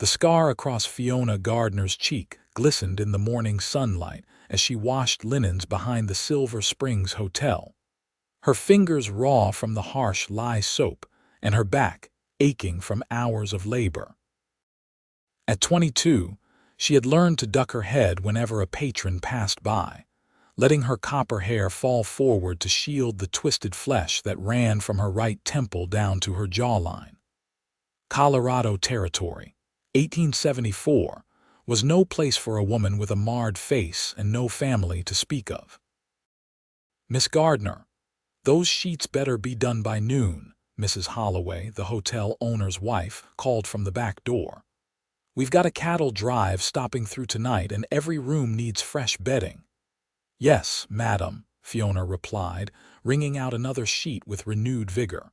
The scar across Fiona Gardner's cheek glistened in the morning sunlight as she washed linens behind the Silver Springs Hotel, her fingers raw from the harsh lye soap and her back aching from hours of labor. At 22, she had learned to duck her head whenever a patron passed by, letting her copper hair fall forward to shield the twisted flesh that ran from her right temple down to her jawline. Colorado Territory, 1874, was no place for a woman with a marred face and no family to speak of. "Miss Gardner, those sheets better be done by noon," Mrs. Holloway, the hotel owner's wife, called from the back door. "We've got a cattle drive stopping through tonight and every room needs fresh bedding." "Yes, madam," Fiona replied, wringing out another sheet with renewed vigor.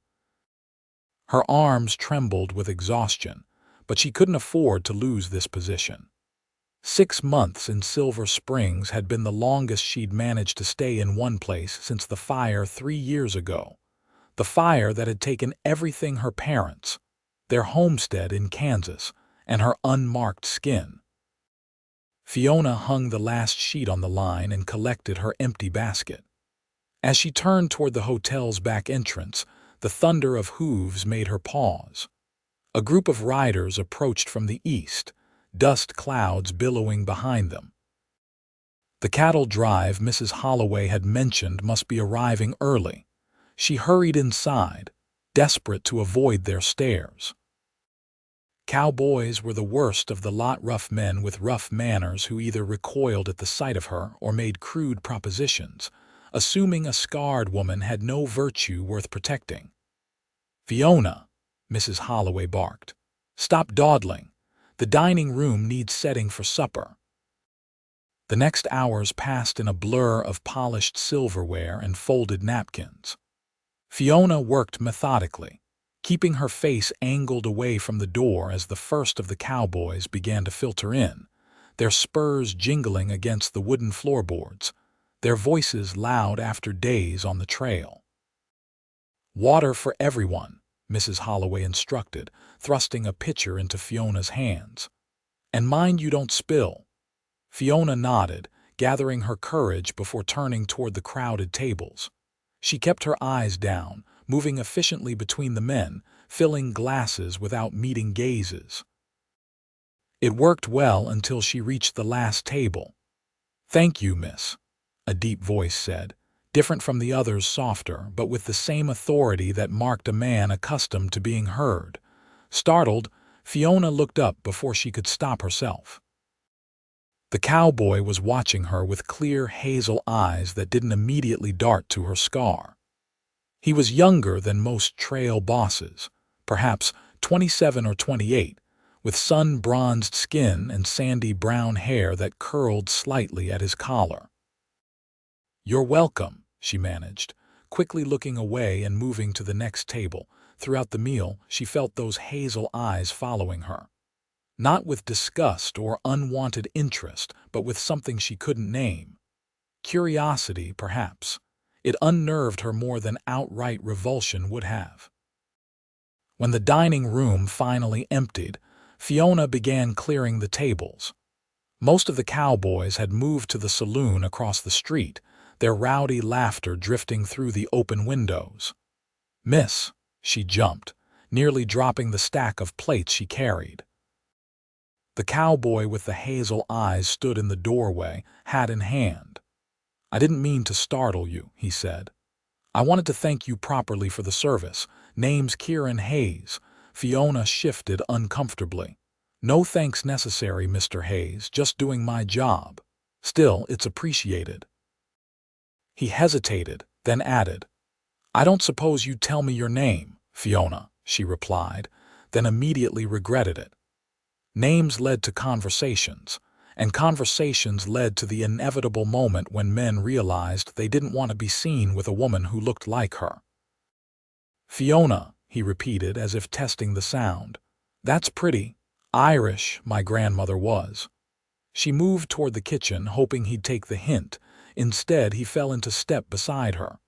Her arms trembled with exhaustion, but she couldn't afford to lose this position. 6 months in Silver Springs had been the longest she'd managed to stay in one place since the fire 3 years ago. The fire that had taken everything: her parents, their homestead in Kansas, and her unmarked skin. Fiona hung the last sheet on the line and collected her empty basket. As she turned toward the hotel's back entrance, the thunder of hooves made her pause. A group of riders approached from the east, dust clouds billowing behind them. The cattle drive Mrs. Holloway had mentioned must be arriving early. She hurried inside, desperate to avoid their stares. Cowboys were the worst of the lot, rough men with rough manners who either recoiled at the sight of her or made crude propositions, assuming a scarred woman had no virtue worth protecting. "Fiona," Mrs. Holloway barked, "stop dawdling. The dining room needs setting for supper." The next hours passed in a blur of polished silverware and folded napkins. Fiona worked methodically, keeping her face angled away from the door as the first of the cowboys began to filter in, their spurs jingling against the wooden floorboards, their voices loud after days on the trail. "Water for everyone," Mrs. Holloway instructed, thrusting a pitcher into Fiona's hands. "And mind you don't spill." Fiona nodded, gathering her courage before turning toward the crowded tables. She kept her eyes down, moving efficiently between the men, filling glasses without meeting gazes. It worked well until she reached the last table. "Thank you, miss," a deep voice said, different from the others, softer, but with the same authority that marked a man accustomed to being heard. Startled, Fiona looked up before she could stop herself. The cowboy was watching her with clear hazel eyes that didn't immediately dart to her scar. He was younger than most trail bosses, perhaps 27 or 28, with sun-bronzed skin and sandy brown hair that curled slightly at his collar. "You're welcome," she managed, quickly looking away and moving to the next table. Throughout the meal, she felt those hazel eyes following her. Not with disgust or unwanted interest, but with something she couldn't name. Curiosity, perhaps. It unnerved her more than outright revulsion would have. When the dining room finally emptied, Fiona began clearing the tables. Most of the cowboys had moved to the saloon across the street, their rowdy laughter drifting through the open windows. "Miss," she jumped, nearly dropping the stack of plates she carried. The cowboy with the hazel eyes stood in the doorway, hat in hand. "I didn't mean to startle you," he said. "I wanted to thank you properly for the service. Name's Kieran Hayes." Fiona shifted uncomfortably. "No thanks necessary, Mr. Hayes, just doing my job. Still, it's appreciated." He hesitated, then added, "I don't suppose you'd tell me your name, Fiona," she replied, then immediately regretted it. Names led to conversations, and conversations led to the inevitable moment when men realized they didn't want to be seen with a woman who looked like her. "Fiona," he repeated as if testing the sound. "That's pretty. Irish, my grandmother was." She moved toward the kitchen, hoping he'd take the hint. Instead, he fell into step beside her.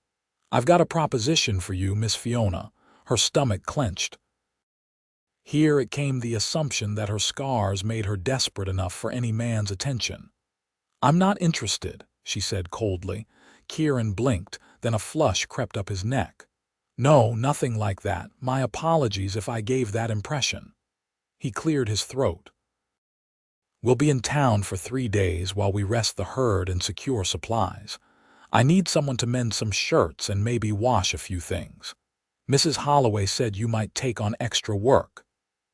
"I've got a proposition for you, Miss Fiona." Her stomach clenched. Here it came the assumption that her scars made her desperate enough for any man's attention. "I'm not interested," she said coldly. Kieran blinked, then a flush crept up his neck. "No, nothing like that. My apologies if I gave that impression." He cleared his throat. "We'll be in town for 3 days while we rest the herd and secure supplies. I need someone to mend some shirts and maybe wash a few things. Mrs. Holloway said you might take on extra work."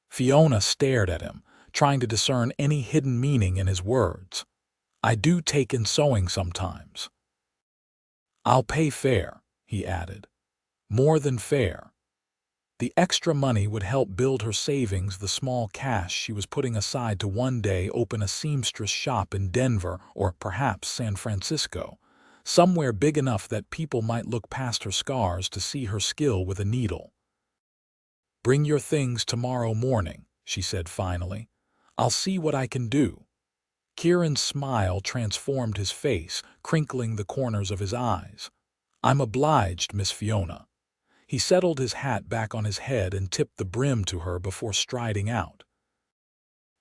Fiona stared at him, trying to discern any hidden meaning in his words. "I do take in sewing sometimes." "I'll pay fair," he added. "More than fair." The extra money would help build her savings, the small cash she was putting aside to one day open a seamstress shop in Denver or perhaps San Francisco, somewhere big enough that people might look past her scars to see her skill with a needle. "Bring your things tomorrow morning," she said finally. "I'll see what I can do." Kieran's smile transformed his face, crinkling the corners of his eyes. "I'm obliged, Miss Fiona." He settled his hat back on his head and tipped the brim to her before striding out.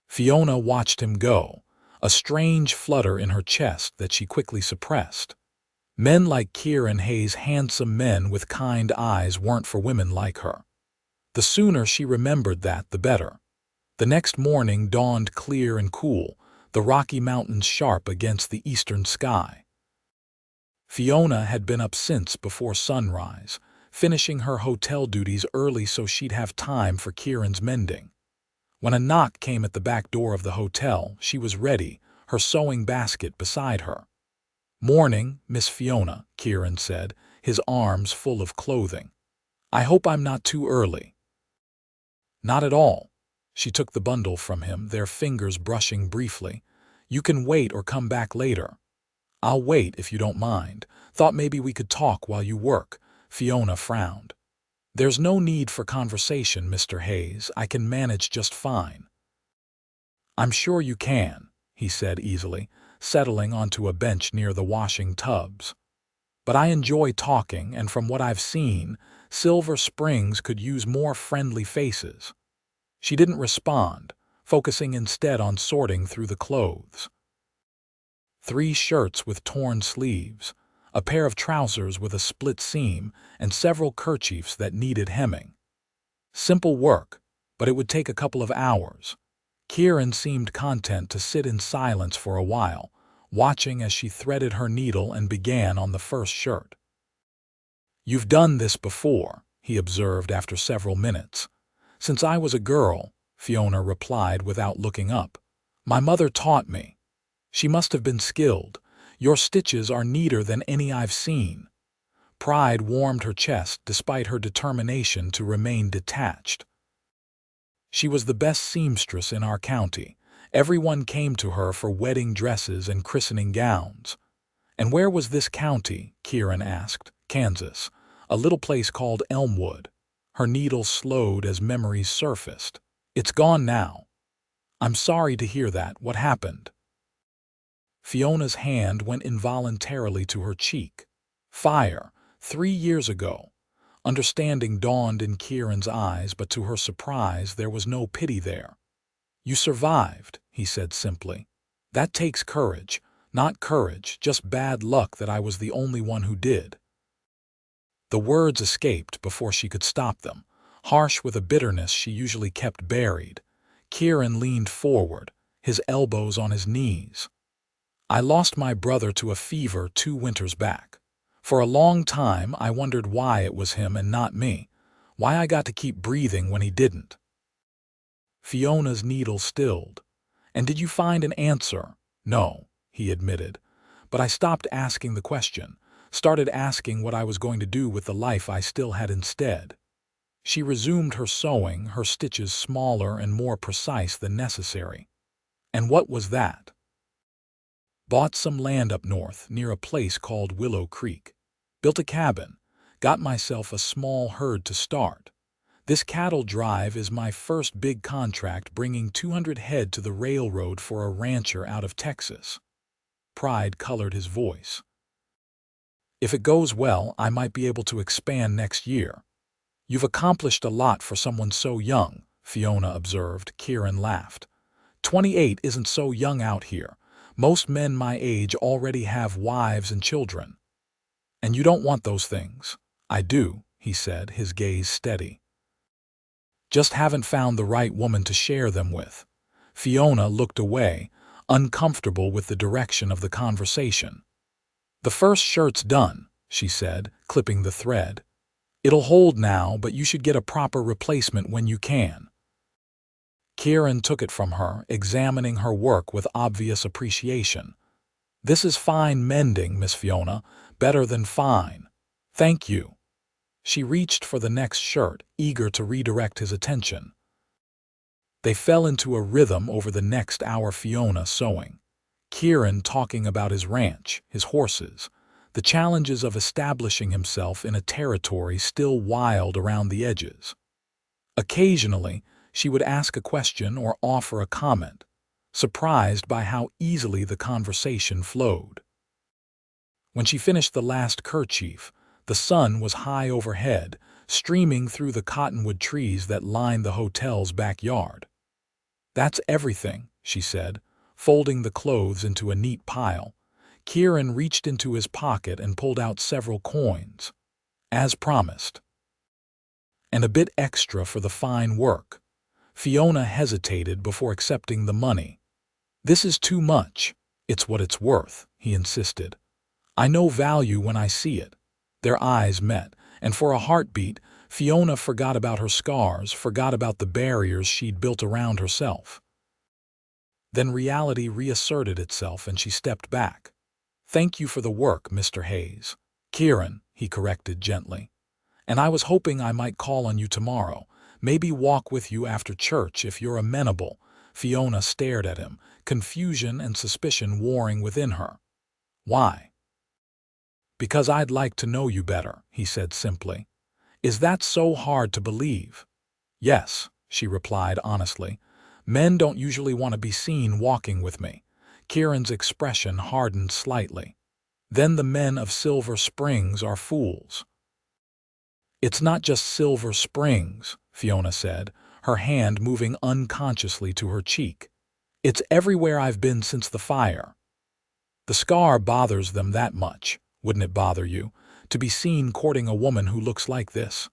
Fiona watched him go, a strange flutter in her chest that she quickly suppressed. Men like Kieran Hayes, handsome men with kind eyes, weren't for women like her. The sooner she remembered that, the better. The next morning dawned clear and cool, the Rocky Mountains sharp against the eastern sky. Fiona had been up since before sunrise, finishing her hotel duties early so she'd have time for Kieran's mending. When a knock came at the back door of the hotel, she was ready, her sewing basket beside her. "Morning, Miss Fiona," Kieran said, his arms full of clothing. "I hope I'm not too early." "Not at all." She took the bundle from him, their fingers brushing briefly. "You can wait or come back later." "I'll wait if you don't mind. Thought maybe we could talk while you work." Fiona frowned. "There's no need for conversation, Mr. Hayes. I can manage just fine." "I'm sure you can," he said easily, settling onto a bench near the washing tubs. "But I enjoy talking, and from what I've seen, Silver Springs could use more friendly faces." She didn't respond, focusing instead on sorting through the clothes. 3 shirts with torn sleeves, a pair of trousers with a split seam, and several kerchiefs that needed hemming. Simple work, but it would take a couple of hours. Kieran seemed content to sit in silence for a while, watching as she threaded her needle and began on the first shirt. "You've done this before," he observed after several minutes. "Since I was a girl," Fiona replied without looking up. "My mother taught me. She must have been skilled. Your stitches are neater than any I've seen." Pride warmed her chest despite her determination to remain detached. She was the best seamstress in our county. Everyone came to her for wedding dresses and christening gowns. "And where was this county?" Kieran asked. "Kansas. A little place called Elmwood." Her needle slowed as memories surfaced. "It's gone now." "I'm sorry to hear that. What happened?" Fiona's hand went involuntarily to her cheek. "Fire. 3 years ago." Understanding dawned in Kieran's eyes, but to her surprise there was no pity there. "You survived," he said simply. "That takes courage. Not courage, just bad luck that I was the only one who did." The words escaped before she could stop them, harsh with a bitterness she usually kept buried. Kieran leaned forward, his elbows on his knees. "I lost my brother to a fever 2 winters back. For a long time I wondered why it was him and not me, why I got to keep breathing when he didn't." Fiona's needle stilled. "And did you find an answer?" "No," he admitted. "But I stopped asking the question, started asking what I was going to do with the life I still had instead." She resumed her sewing, her stitches smaller and more precise than necessary. "And what was that?" "Bought some land up north, near a place called Willow Creek. Built a cabin. Got myself a small herd to start. This cattle drive is my first big contract, bringing 200 head to the railroad for a rancher out of Texas." Pride colored his voice. "If it goes well, I might be able to expand next year." "You've accomplished a lot for someone so young," Fiona observed. Kieran laughed. 28 isn't so young out here. Most men my age already have wives and children. And you don't want those things. I do, he said, his gaze steady. Just haven't found the right woman to share them with. Fiona looked away, uncomfortable with the direction of the conversation. The first shirt's done, she said, clipping the thread. It'll hold now, but you should get a proper replacement when you can. Kieran took it from her, examining her work with obvious appreciation. This is fine mending, Miss Fiona. Better than fine. Thank you. She reached for the next shirt, eager to redirect his attention. They fell into a rhythm over the next hour, Fiona sewing, Kieran talking about his ranch, his horses, the challenges of establishing himself in a territory still wild around the edges. Occasionally, she would ask a question or offer a comment, surprised by how easily the conversation flowed. When she finished the last kerchief, the sun was high overhead, streaming through the cottonwood trees that lined the hotel's backyard. That's everything, she said, folding the clothes into a neat pile. Kieran reached into his pocket and pulled out several coins. As promised. And a bit extra for the fine work. Fiona hesitated before accepting the money. This is too much. It's what it's worth, he insisted. I know value when I see it. Their eyes met, and for a heartbeat, Fiona forgot about her scars, forgot about the barriers she'd built around herself. Then reality reasserted itself and she stepped back. Thank you for the work, Mr. Hayes. Kieran, he corrected gently. And I was hoping I might call on you tomorrow, maybe walk with you after church if you're amenable. Fiona stared at him, confusion and suspicion warring within her. Why? Because I'd like to know you better, he said simply. Is that so hard to believe? Yes, she replied honestly. Men don't usually want to be seen walking with me. Kieran's expression hardened slightly. Then the men of Silver Springs are fools. It's not just Silver Springs, Fiona said, her hand moving unconsciously to her cheek. It's everywhere I've been since the fire. The scar bothers them that much, wouldn't it bother you, to be seen courting a woman who looks like this?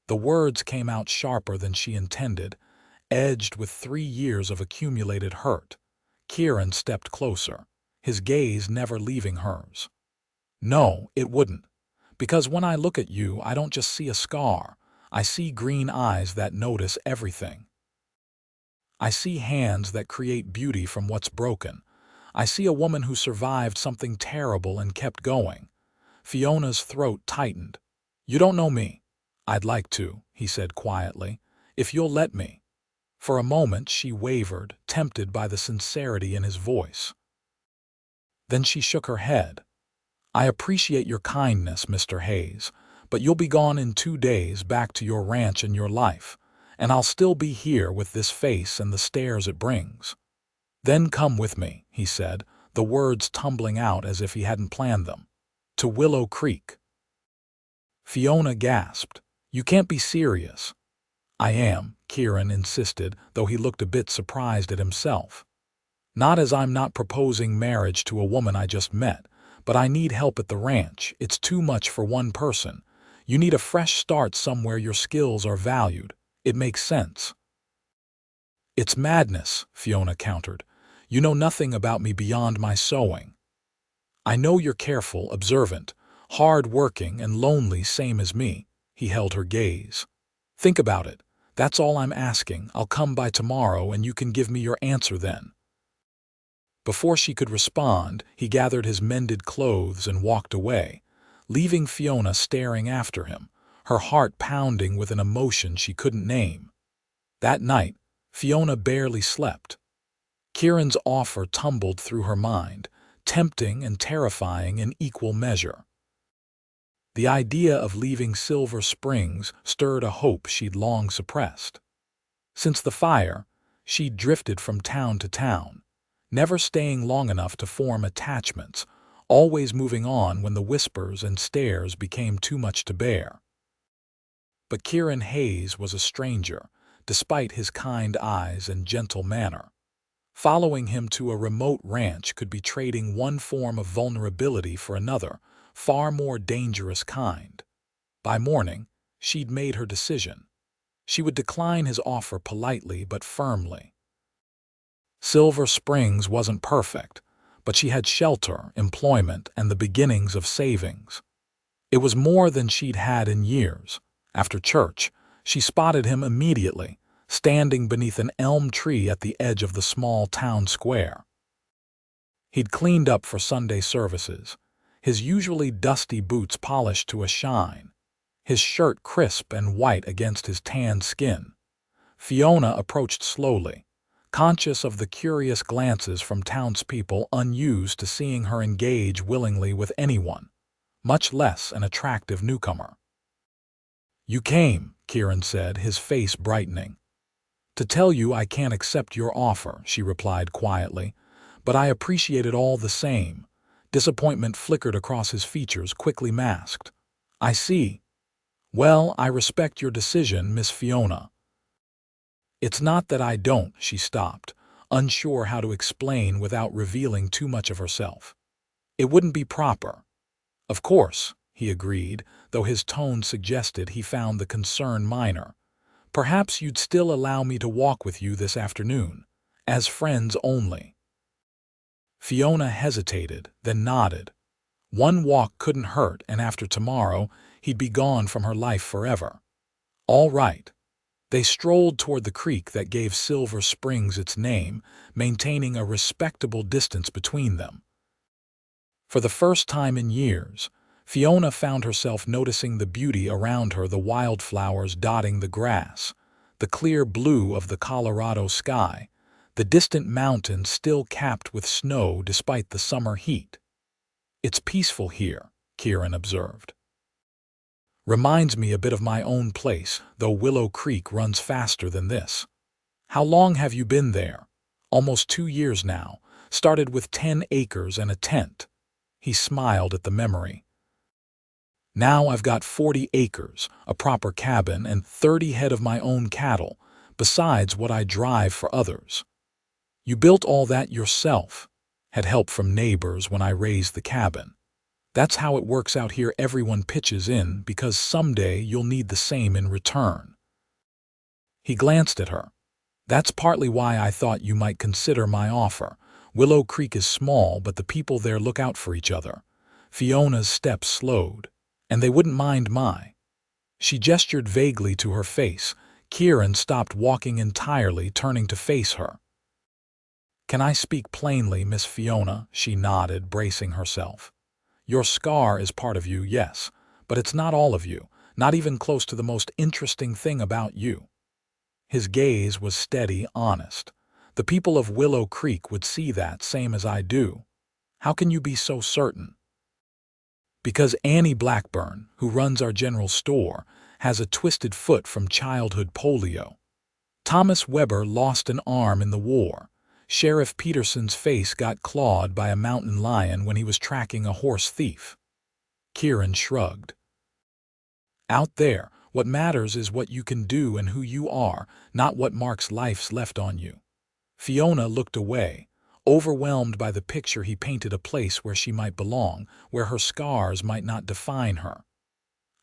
The words came out sharper than she intended, edged with 3 years of accumulated hurt. Kieran stepped closer, his gaze never leaving hers. No, it wouldn't. Because when I look at you, I don't just see a scar. I see green eyes that notice everything. I see hands that create beauty from what's broken. I see a woman who survived something terrible and kept going. Fiona's throat tightened. You don't know me. I'd like to, he said quietly, if you'll let me. For a moment she wavered, tempted by the sincerity in his voice. Then she shook her head. I appreciate your kindness, Mr. Hayes, but you'll be gone in 2 days back to your ranch and your life, and I'll still be here with this face and the stares it brings. Then come with me, he said, the words tumbling out as if he hadn't planned them. To Willow Creek. Fiona gasped. You can't be serious. I am, Kieran insisted, though he looked a bit surprised at himself. Not as I'm not proposing marriage to a woman I just met, but I need help at the ranch. It's too much for one person. You need a fresh start somewhere your skills are valued. It makes sense. It's madness, Fiona countered. You know nothing about me beyond my sewing. I know you're careful, observant, hard-working and lonely same as me. He held her gaze. Think about it. That's all I'm asking. I'll come by tomorrow and you can give me your answer then. Before she could respond, he gathered his mended clothes and walked away, leaving Fiona staring after him, her heart pounding with an emotion she couldn't name. That night, Fiona barely slept. Kieran's offer tumbled through her mind, tempting and terrifying in equal measure. The idea of leaving Silver Springs stirred a hope she'd long suppressed. Since the fire, she'd drifted from town to town, never staying long enough to form attachments, always moving on when the whispers and stares became too much to bear. But Kieran Hayes was a stranger, despite his kind eyes and gentle manner. Following him to a remote ranch could be trading one form of vulnerability for another, far more dangerous kind. By morning, she'd made her decision. She would decline his offer politely but firmly. Silver Springs wasn't perfect, but she had shelter, employment, and the beginnings of savings. It was more than she'd had in years. After church, she spotted him immediately, standing beneath an elm tree at the edge of the small town square. He'd cleaned up for Sunday services, his usually dusty boots polished to a shine, his shirt crisp and white against his tanned skin. Fiona approached slowly, conscious of the curious glances from townspeople unused to seeing her engage willingly with anyone, much less an attractive newcomer. "You came," Kieran said, his face brightening. "To tell you I can't accept your offer," she replied quietly, "but I appreciate it all the same." Disappointment flickered across his features, quickly masked. "I see. Well, I respect your decision, Miss Fiona." "It's not that I don't," she stopped, unsure how to explain without revealing too much of herself. "It wouldn't be proper." "Of course," he agreed, though his tone suggested he found the concern minor. "Perhaps you'd still allow me to walk with you this afternoon, as friends only." Fiona hesitated, then nodded. One walk couldn't hurt, and after tomorrow, he'd be gone from her life forever. All right. They strolled toward the creek that gave Silver Springs its name, maintaining a respectable distance between them. For the first time in years, Fiona found herself noticing the beauty around her, the wildflowers dotting the grass, the clear blue of the Colorado sky, the distant mountains still capped with snow despite the summer heat. "It's peaceful here," Kieran observed. "Reminds me a bit of my own place, though Willow Creek runs faster than this." "How long have you been there?" "Almost 2 years now. Started with 10 acres and a tent." He smiled at the memory. "Now I've got 40 acres, a proper cabin, and 30 head of my own cattle, besides what I drive for others." "You built all that yourself?" "Had help from neighbors when I raised the cabin. That's how it works out here. Everyone pitches in because someday you'll need the same in return." He glanced at her. "That's partly why I thought you might consider my offer. Willow Creek is small, but the people there look out for each other." Fiona's steps slowed. "And they wouldn't mind my—" She gestured vaguely to her face. Kieran stopped walking entirely, turning to face her. "Can I speak plainly, Miss Fiona?" She nodded, bracing herself. "Your scar is part of you, yes, but it's not all of you, not even close to the most interesting thing about you." His gaze was steady, honest. "The people of Willow Creek would see that same as I do." "How can you be so certain?" "Because Annie Blackburn, who runs our general store, has a twisted foot from childhood polio. Thomas Weber lost an arm in the war. Sheriff Peterson's face got clawed by a mountain lion when he was tracking a horse thief." Kieran shrugged. "Out there, what matters is what you can do and who you are, not what marks life's left on you." Fiona looked away, overwhelmed by the picture he painted, a place where she might belong, where her scars might not define her.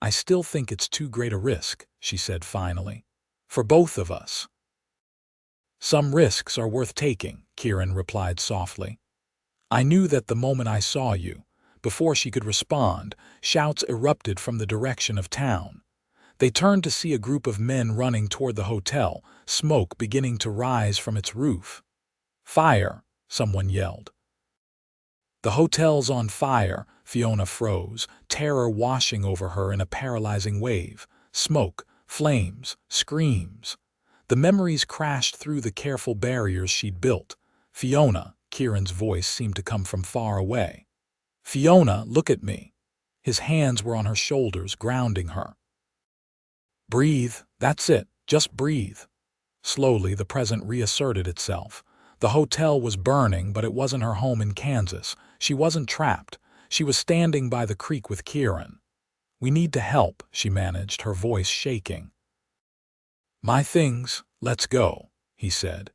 "I still think it's too great a risk," she said finally. "For both of us." "Some risks are worth taking," Kieran replied softly. "I knew that the moment I saw you." Before she could respond, shouts erupted from the direction of town. They turned to see a group of men running toward the hotel, smoke beginning to rise from its roof. "Fire!" someone yelled. "The hotel's on fire!" Fiona froze, terror washing over her in a paralyzing wave. Smoke, flames, screams. The memories crashed through the careful barriers she'd built. "Fiona," Kieran's voice seemed to come from far away. "Fiona, look at me." His hands were on her shoulders, grounding her. "Breathe, that's it, just breathe." Slowly, the present reasserted itself. The hotel was burning, but it wasn't her home in Kansas. She wasn't trapped. She was standing by the creek with Kieran. "We need to help," she managed, her voice shaking. "My things," "Let's go," he said,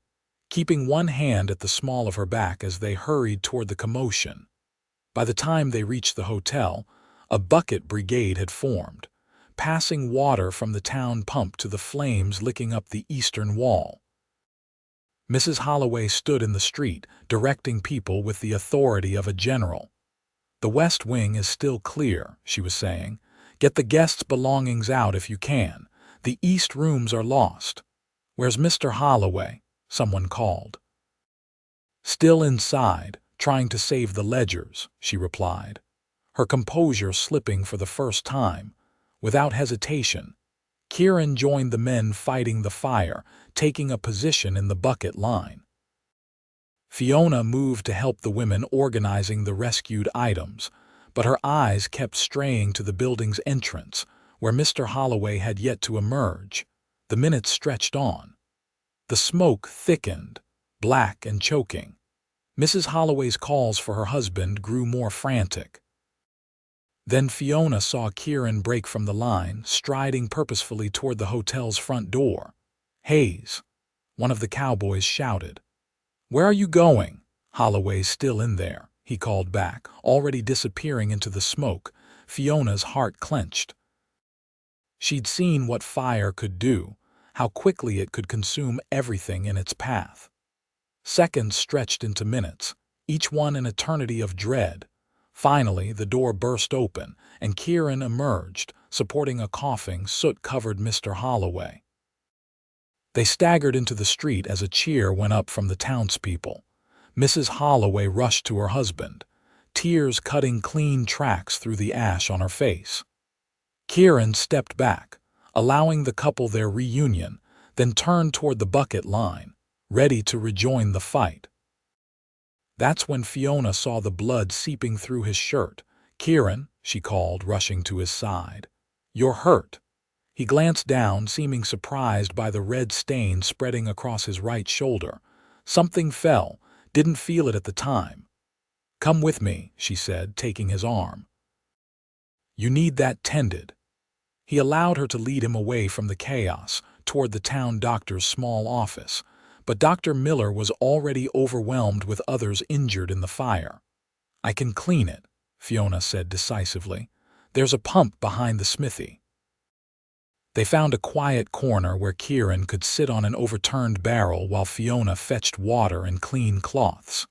keeping one hand at the small of her back as they hurried toward the commotion. By the time they reached the hotel, a bucket brigade had formed, passing water from the town pump to the flames licking up the eastern wall. Mrs. Holloway stood in the street, directing people with the authority of a general. "The West Wing is still clear," she was saying. "Get the guests' belongings out if you can. The East rooms are lost." "Where's Mr. Holloway?" someone called. "Still inside, trying to save the ledgers," she replied, her composure slipping for the first time. Without hesitation, Kieran joined the men fighting the fire, taking a position in the bucket line. Fiona moved to help the women organizing the rescued items, but her eyes kept straying to the building's entrance, where Mr. Holloway had yet to emerge. The minutes stretched on. The smoke thickened, black and choking. Mrs. Holloway's calls for her husband grew more frantic. Then Fiona saw Kieran break from the line, striding purposefully toward the hotel's front door. "Hayes!" one of the cowboys shouted. "Where are you going?" "Holloway's still in there," he called back, already disappearing into the smoke. Fiona's heart clenched. She'd seen what fire could do, how quickly it could consume everything in its path. Seconds stretched into minutes, each one an eternity of dread. Finally, the door burst open, and Kieran emerged, supporting a coughing, soot-covered Mr. Holloway. They staggered into the street as a cheer went up from the townspeople. Mrs. Holloway rushed to her husband, tears cutting clean tracks through the ash on her face. Kieran stepped back, allowing the couple their reunion, then turned toward the bucket line, ready to rejoin the fight. That's when Fiona saw the blood seeping through his shirt. "Kieran," she called, rushing to his side. "You're hurt." He glanced down, seeming surprised by the red stain spreading across his right shoulder. Something fell, didn't feel it at the time. "Come with me," she said, taking his arm. "You need that tended." He allowed her to lead him away from the chaos, toward the town doctor's small office. But Dr. Miller was already overwhelmed with others injured in the fire. "I can clean it," Fiona said decisively. "There's a pump behind the smithy." They found a quiet corner where Kieran could sit on an overturned barrel while Fiona fetched water and clean cloths.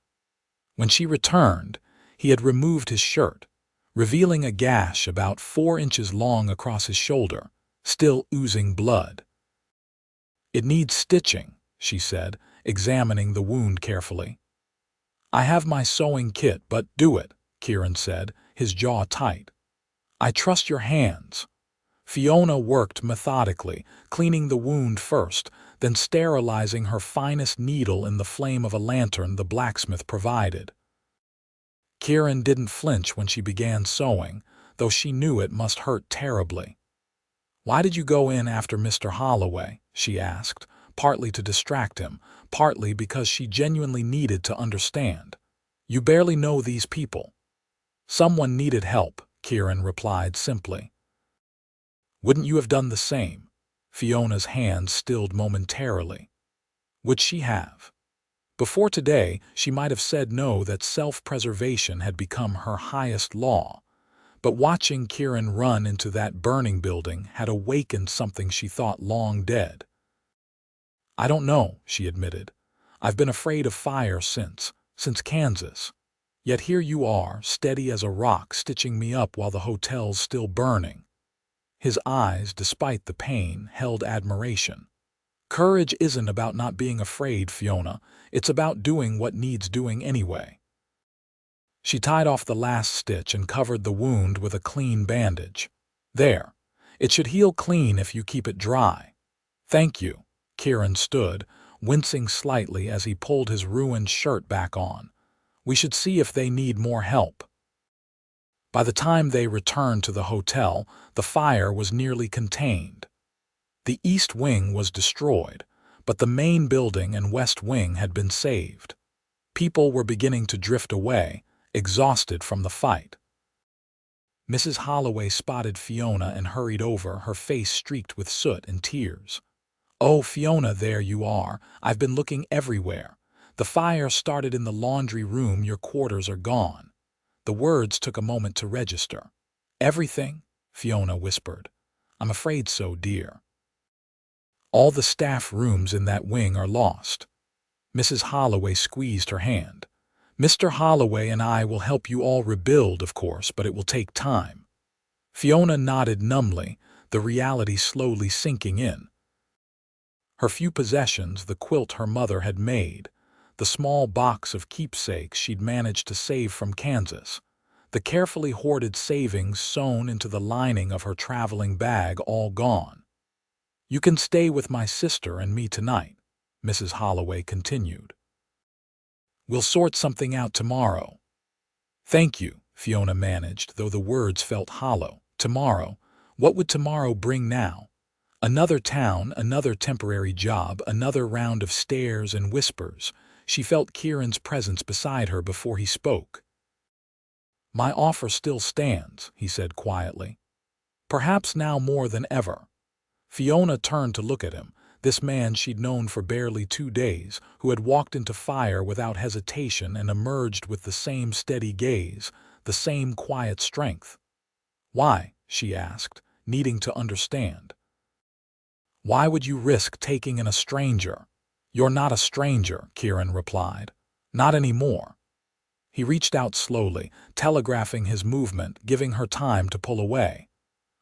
When she returned, he had removed his shirt, revealing a gash about 4 inches long across his shoulder, still oozing blood. "It needs stitching," she said, examining the wound carefully. "I have my sewing kit, but do it," Kieran said, his jaw tight. "I trust your hands." Fiona worked methodically, cleaning the wound first, then sterilizing her finest needle in the flame of a lantern the blacksmith provided. Kieran didn't flinch when she began sewing, though she knew it must hurt terribly. "Why did you go in after Mr. Holloway?" she asked, partly to distract him, partly because she genuinely needed to understand. "You barely know these people." "Someone needed help," Kieran replied simply. "Wouldn't you have done the same?" Fiona's hands stilled momentarily. Would she have? Before today, she might have said no, that self-preservation had become her highest law. But watching Kieran run into that burning building had awakened something she thought long dead. "I don't know," she admitted. "I've been afraid of fire since Kansas. Yet here you are, steady as a rock, stitching me up while the hotel's still burning." His eyes, despite the pain, held admiration. "Courage isn't about not being afraid, Fiona. It's about doing what needs doing anyway." She tied off the last stitch and covered the wound with a clean bandage. "There. It should heal clean if you keep it dry." "Thank you." Kieran stood, wincing slightly as he pulled his ruined shirt back on. "We should see if they need more help." By the time they returned to the hotel, the fire was nearly contained. The east wing was destroyed, but the main building and west wing had been saved. People were beginning to drift away, exhausted from the fight. Mrs. Holloway spotted Fiona and hurried over, her face streaked with soot and tears. "Oh, Fiona, there you are. I've been looking everywhere. The fire started in the laundry room. Your quarters are gone." The words took a moment to register. "Everything?" Fiona whispered. "I'm afraid so, dear. All the staff rooms in that wing are lost." Mrs. Holloway squeezed her hand. "Mr. Holloway and I will help you all rebuild, of course, but it will take time." Fiona nodded numbly, the reality slowly sinking in. Her few possessions, the quilt her mother had made, the small box of keepsakes she'd managed to save from Kansas, the carefully hoarded savings sewn into the lining of her traveling bag, all gone. "You can stay with my sister and me tonight," Mrs. Holloway continued. "We'll sort something out tomorrow." "Thank you," Fiona managed, though the words felt hollow. Tomorrow? What would tomorrow bring now? Another town, another temporary job, another round of stares and whispers. She felt Kieran's presence beside her before he spoke. "My offer still stands," he said quietly. "Perhaps now more than ever." Fiona turned to look at him, this man she'd known for barely 2 days, who had walked into fire without hesitation and emerged with the same steady gaze, the same quiet strength. "Why?" she asked, needing to understand. "Why would you risk taking in a stranger?" "You're not a stranger," Kieran replied. "Not anymore." He reached out slowly, telegraphing his movement, giving her time to pull away.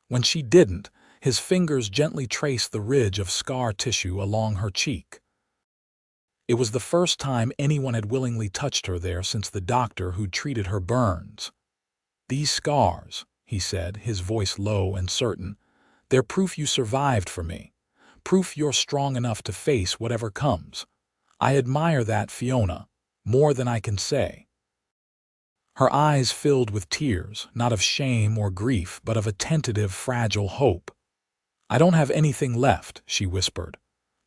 When she didn't, his fingers gently traced the ridge of scar tissue along her cheek. It was the first time anyone had willingly touched her there since the doctor who'd treated her burns. "These scars," he said, his voice low and certain, "they're proof you survived for me. Proof you're strong enough to face whatever comes. I admire that, Fiona, more than I can say." Her eyes filled with tears, not of shame or grief, but of a tentative, fragile hope. "I don't have anything left," she whispered.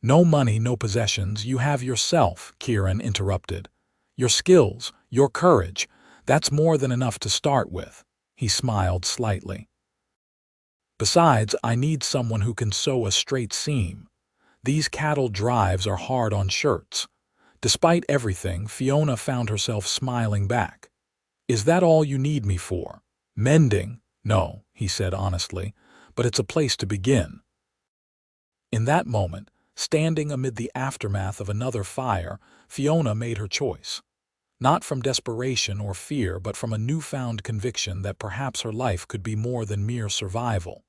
"No money, no possessions. You have yourself," Kieran interrupted. "Your skills, your courage. That's more than enough to start with." He smiled slightly. "Besides, I need someone who can sew a straight seam. These cattle drives are hard on shirts." Despite everything, Fiona found herself smiling back. "Is that all you need me for?" "Mending? No," he said honestly, "but it's a place to begin." In that moment, standing amid the aftermath of another fire, Fiona made her choice. Not from desperation or fear, but from a newfound conviction that perhaps her life could be more than mere survival.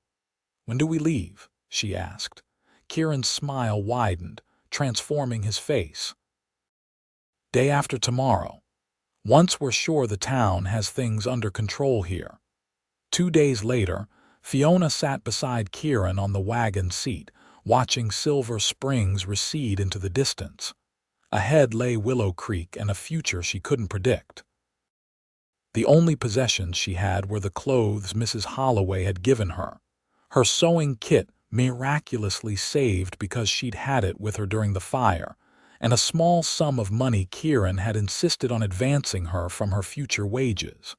"When do we leave?" she asked. Kieran's smile widened, transforming his face. "Day after tomorrow. Once we're sure the town has things under control here." 2 days later, Fiona sat beside Kieran on the wagon seat, watching Silver Springs recede into the distance. Ahead lay Willow Creek and a future she couldn't predict. The only possessions she had were the clothes Mrs. Holloway had given her. Her sewing kit, miraculously saved because she'd had it with her during the fire, and a small sum of money Kieran had insisted on advancing her from her future wages.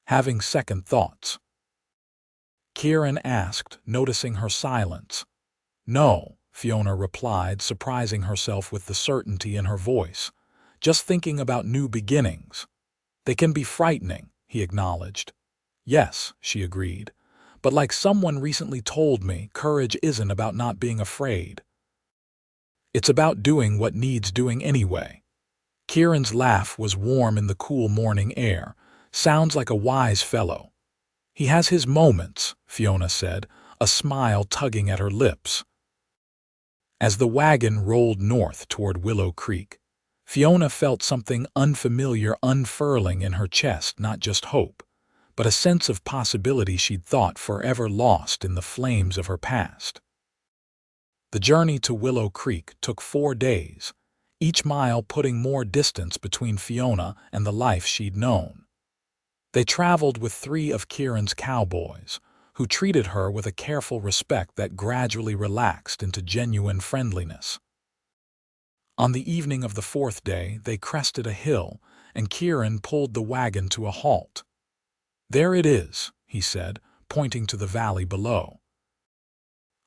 Having second thoughts, Kieran asked, noticing her silence. "No," Fiona replied, surprising herself with the certainty in her voice. "Just thinking about new beginnings." "They can be frightening," he acknowledged. "Yes," she agreed. "But like someone recently told me, courage isn't about not being afraid. It's about doing what needs doing anyway." Kieran's laugh was warm in the cool morning air. "Sounds like a wise fellow." "He has his moments," Fiona said, a smile tugging at her lips. As the wagon rolled north toward Willow Creek, Fiona felt something unfamiliar unfurling in her chest, not just hope, but a sense of possibility she'd thought forever lost in the flames of her past. The journey to Willow Creek took 4 days, each mile putting more distance between Fiona and the life she'd known. They traveled with 3 of Kieran's cowboys, who treated her with a careful respect that gradually relaxed into genuine friendliness. On the evening of the 4th day, they crested a hill, and Kieran pulled the wagon to a halt. "There it is," he said, pointing to the valley below.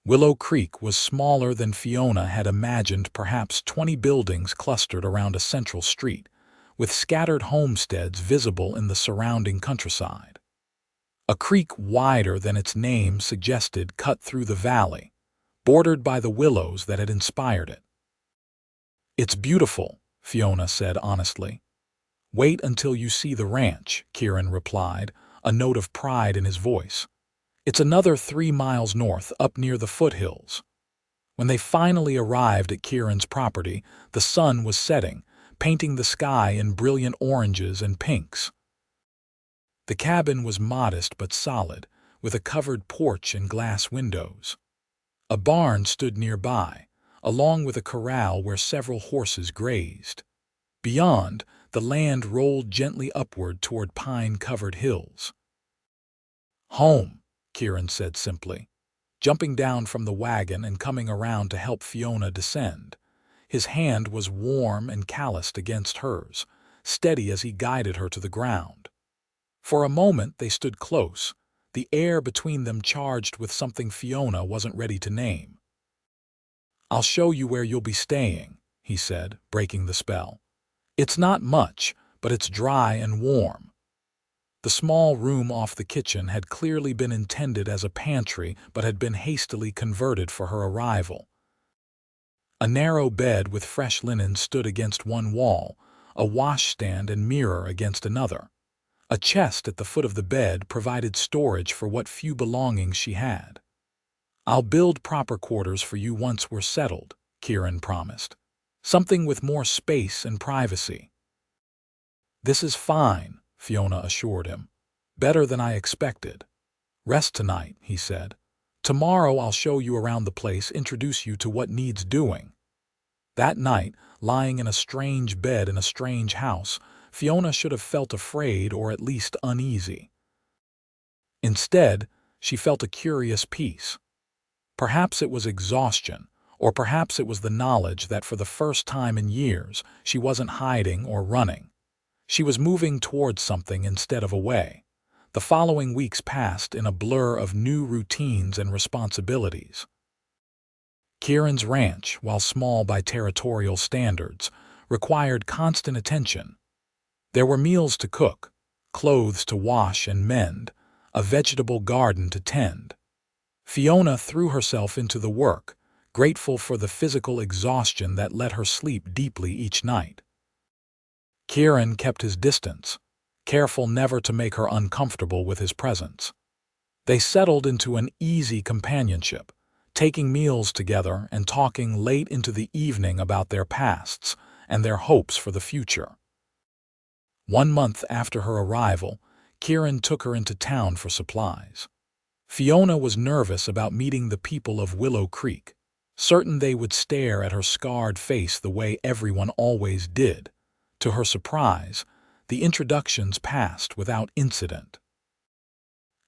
Willow Creek was smaller than Fiona had imagined, perhaps 20 buildings clustered around a central street, with scattered homesteads visible in the surrounding countryside. A creek wider than its name suggested cut through the valley, bordered by the willows that had inspired it. "It's beautiful," Fiona said honestly. "Wait until you see the ranch," Kieran replied, a note of pride in his voice. "It's another 3 miles north, up near the foothills." When they finally arrived at Kieran's property, the sun was setting, painting the sky in brilliant oranges and pinks. The cabin was modest but solid, with a covered porch and glass windows. A barn stood nearby, along with a corral where several horses grazed. Beyond, the land rolled gently upward toward pine-covered hills. "Home," Kieran said simply, jumping down from the wagon and coming around to help Fiona descend. His hand was warm and calloused against hers, steady as he guided her to the ground. For a moment they stood close, the air between them charged with something Fiona wasn't ready to name. "I'll show you where you'll be staying," he said, breaking the spell. "It's not much, but it's dry and warm." The small room off the kitchen had clearly been intended as a pantry but had been hastily converted for her arrival. A narrow bed with fresh linen stood against one wall, a washstand and mirror against another. A chest at the foot of the bed provided storage for what few belongings she had. "I'll build proper quarters for you once we're settled," Kieran promised. "Something with more space and privacy." "This is fine," Fiona assured him. "Better than I expected." "Rest tonight," he said. "Tomorrow I'll show you around the place, introduce you to what needs doing." That night, lying in a strange bed in a strange house, Fiona should have felt afraid or at least uneasy. Instead, she felt a curious peace. Perhaps it was exhaustion, or perhaps it was the knowledge that for the first time in years she wasn't hiding or running. She was moving towards something instead of away. The following weeks passed in a blur of new routines and responsibilities. Kieran's ranch, while small by territorial standards, required constant attention. There were meals to cook, clothes to wash and mend, a vegetable garden to tend. Fiona threw herself into the work, grateful for the physical exhaustion that let her sleep deeply each night. Kieran kept his distance, careful never to make her uncomfortable with his presence. They settled into an easy companionship, taking meals together and talking late into the evening about their pasts and their hopes for the future. 1 month after her arrival, Kieran took her into town for supplies. Fiona was nervous about meeting the people of Willow Creek, certain they would stare at her scarred face the way everyone always did. To her surprise, the introductions passed without incident.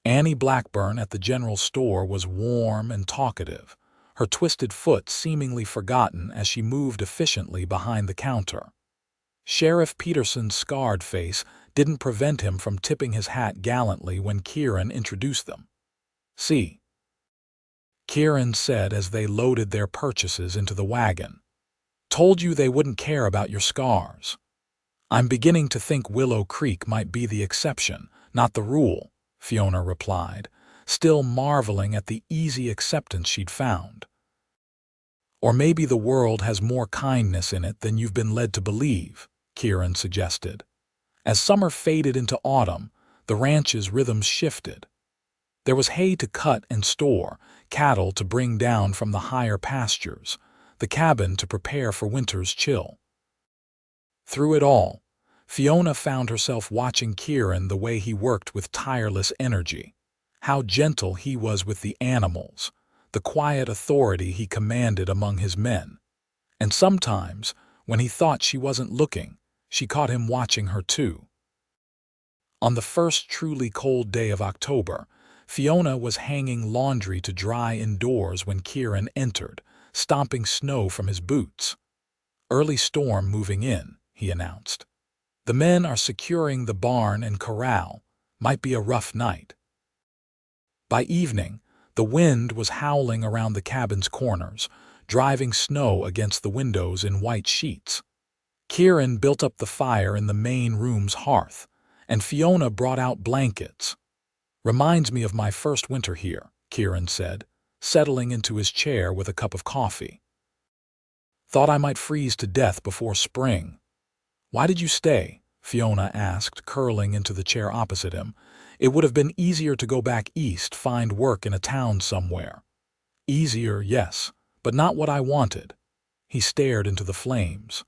Annie Blackburn at the general store was warm and talkative, her twisted foot seemingly forgotten as she moved efficiently behind the counter. Sheriff Peterson's scarred face didn't prevent him from tipping his hat gallantly when Kieran introduced them. "See," Kieran said as they loaded their purchases into the wagon. "Told you they wouldn't care about your scars." "I'm beginning to think Willow Creek might be the exception, not the rule," Fiona replied, still marveling at the easy acceptance she'd found. "Or maybe the world has more kindness in it than you've been led to believe," Kieran suggested. As summer faded into autumn, the ranch's rhythms shifted. There was hay to cut and store, cattle to bring down from the higher pastures, the cabin to prepare for winter's chill. Through it all, Fiona found herself watching Kieran the way he worked with tireless energy, how gentle he was with the animals, the quiet authority he commanded among his men. And sometimes, when he thought she wasn't looking, she caught him watching her too. On the first truly cold day of October, Fiona was hanging laundry to dry indoors when Kieran entered, stomping snow from his boots. "Early storm moving in," he announced. "The men are securing the barn and corral. Might be a rough night." By evening, The wind was howling around the cabin's corners, driving snow against the windows in white sheets. Kieran built up the fire in the main room's hearth, and Fiona brought out blankets. "Reminds me of my first winter here," Kieran said, settling into his chair with a cup of coffee. "Thought I might freeze to death before spring." "Why did you stay?" Fiona asked, curling into the chair opposite him. "It would have been easier to go back east, find work in a town somewhere." "Easier, yes, but not what I wanted." He stared into the flames.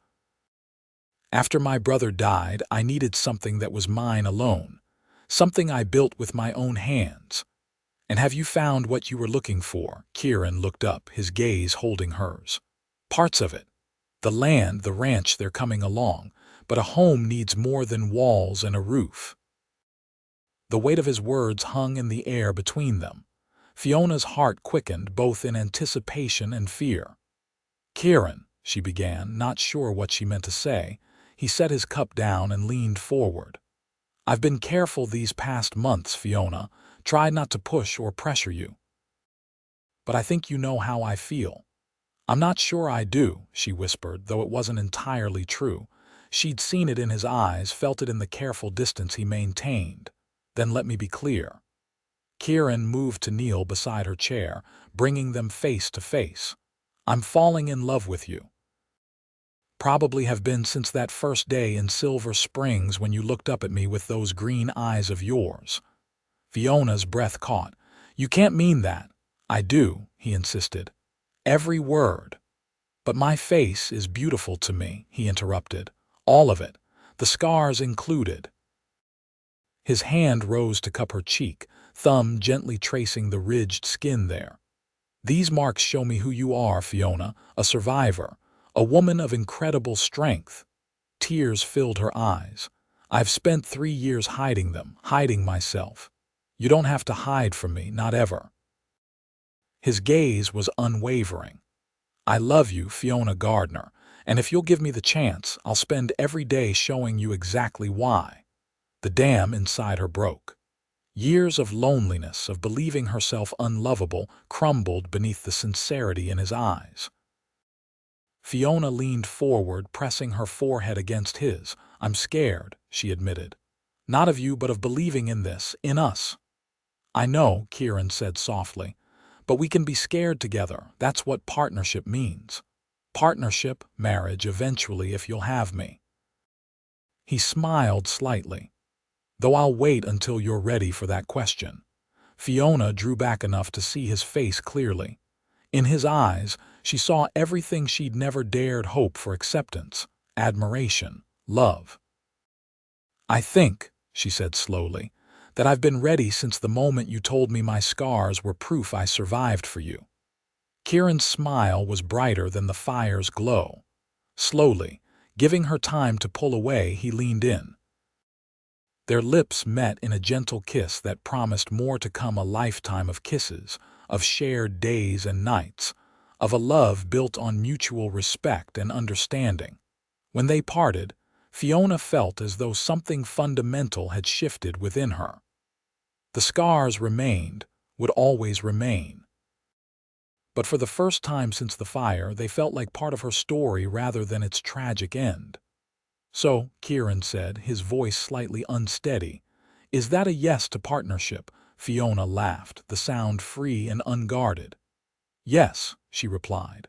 "After my brother died, I needed something that was mine alone, something I built with my own hands." "And have you found what you were looking for?" Kieran looked up, his gaze holding hers. "Parts of it. The land, the ranch, they're coming along, but a home needs more than walls and a roof." The weight of his words hung in the air between them. Fiona's heart quickened, both in anticipation and fear. "Kieran," she began, not sure what she meant to say. He set his cup down and leaned forward. "I've been careful these past months, Fiona, tried not to push or pressure you. But I think you know how I feel." "I'm not sure I do," she whispered, though it wasn't entirely true. She'd seen it in his eyes, felt it in the careful distance he maintained. "Then let me be clear." Kieran moved to kneel beside her chair, bringing them face to face. "I'm falling in love with you. Probably have been since that first day in Silver Springs when you looked up at me with those green eyes of yours." Fiona's breath caught. "You can't mean that." "I do," he insisted. "Every word." "But my face is beautiful to me," he interrupted. "All of it, the scars included." His hand rose to cup her cheek, thumb gently tracing the ridged skin there. "These marks show me who you are, Fiona, a survivor, a woman of incredible strength." Tears filled her eyes. "I've spent 3 years hiding them, hiding myself. You don't have to hide from me, not ever." His gaze was unwavering. "I love you, Fiona Gardner, and if you'll give me the chance, I'll spend every day showing you exactly why." The dam inside her broke. Years of loneliness, of believing herself unlovable, crumbled beneath the sincerity in his eyes. Fiona leaned forward, pressing her forehead against his. "I'm scared," she admitted. "Not of you, but of believing in this, in us." "I know," Kieran said softly, "but we can be scared together. That's what partnership means. Partnership, marriage, eventually, if you'll have me." He smiled slightly. "Though I'll wait until you're ready for that question." Fiona drew back enough to see his face clearly. In his eyes, she saw everything she'd never dared hope for: acceptance, admiration, love. "I think," she said slowly, "that I've been ready since the moment you told me my scars were proof I survived for you." Kieran's smile was brighter than the fire's glow. Slowly, giving her time to pull away, he leaned in. Their lips met in a gentle kiss that promised more to come, a lifetime of kisses, of shared days and nights, of a love built on mutual respect and understanding. When they parted, Fiona felt as though something fundamental had shifted within her. The scars remained, would always remain. But for the first time since the fire, they felt like part of her story rather than its tragic end. "So," Kieran said, his voice slightly unsteady, "is that a yes to partnership?" Fiona laughed, the sound free and unguarded. "Yes," she replied.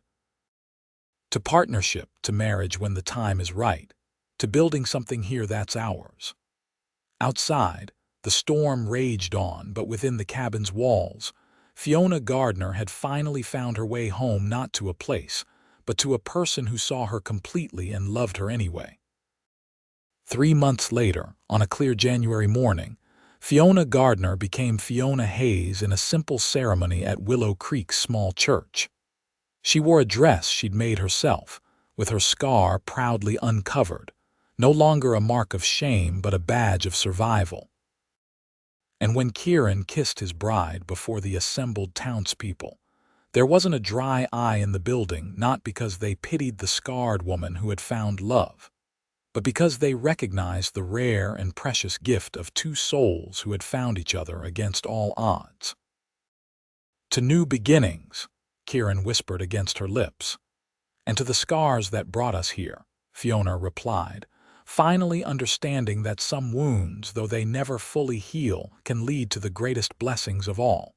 "To partnership, to marriage when the time is right, to building something here that's ours." Outside, the storm raged on, but within the cabin's walls, Fiona Gardner had finally found her way home, not to a place, but to a person who saw her completely and loved her anyway. 3 months later, on a clear January morning, Fiona Gardner became Fiona Hayes in a simple ceremony at Willow Creek's small church. She wore a dress she'd made herself, with her scar proudly uncovered, no longer a mark of shame but a badge of survival. And when Kieran kissed his bride before the assembled townspeople, there wasn't a dry eye in the building, not because they pitied the scarred woman who had found love, but because they recognized the rare and precious gift of two souls who had found each other against all odds. To new beginnings, Kieran whispered against her lips. And to the scars that brought us here, Fiona replied, finally understanding that some wounds, though they never fully heal, can lead to the greatest blessings of all.